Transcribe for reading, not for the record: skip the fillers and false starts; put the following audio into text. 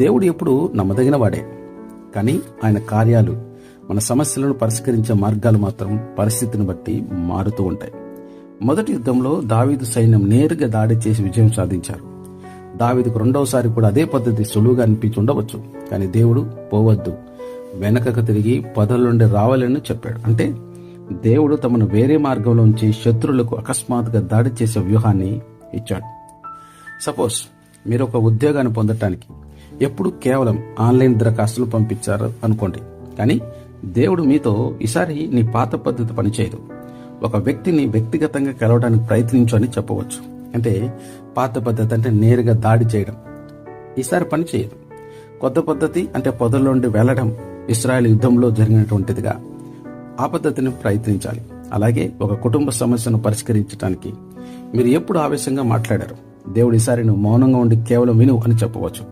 దేవుడు ఎప్పుడు నమ్మదగిన వాడే, కానీ ఆయన కార్యాలు మన సమస్యలను పరిష్కరించే మార్గాలు మాత్రం పరిస్థితిని బట్టి మారుతూ ఉంటాయి. మొదటి యుద్ధంలో దావీదు సైన్యం నేరుగా దాడి చేసి విజయం సాధించారు. దావీదుకు రెండవసారి కూడా అదే పద్ధతి సులువుగా అనిపించి ఉండవచ్చు, కానీ దేవుడు పోవద్దు, వెనకకు తిరిగి పొదల నుండి రావాలని చెప్పాడు. అంటే దేవుడు తమను వేరే మార్గంలో ఉంచి శత్రువులకు అకస్మాత్తుగా దాడి చేసే వ్యూహాన్ని ఇచ్చాడు. సపోజ్ మీరు ఒక ఉద్యోగాన్ని పొందటానికి ఎప్పుడు కేవలం ఆన్లైన్ దరఖాస్తులు పంపించారు అనుకోండి, కానీ దేవుడు మీతో ఈసారి నీ పాత పద్ధతి పనిచేయదు, ఒక వ్యక్తిని వ్యక్తిగతంగా కలవడానికి ప్రయత్నించు అని చెప్పవచ్చు. అంటే పాత పద్ధతి అంటే నేరుగా దాడి చేయడం ఈసారి పని చేయదు. కొత్త పద్ధతి అంటే పొదల నుండి వెళ్లడం, ఇశ్రాయేల్ యుద్ధంలో జరిగినటువంటిదిగా ఆ పద్ధతిని ప్రయత్నించాలి. అలాగే ఒక కుటుంబ సమస్యను పరిష్కరించడానికి మీరు ఎప్పుడు ఆవేశంగా మాట్లాడారు, దేవుడు ఈసారి నువ్వు మౌనంగా ఉండి కేవలం విను అని చెప్పవచ్చు.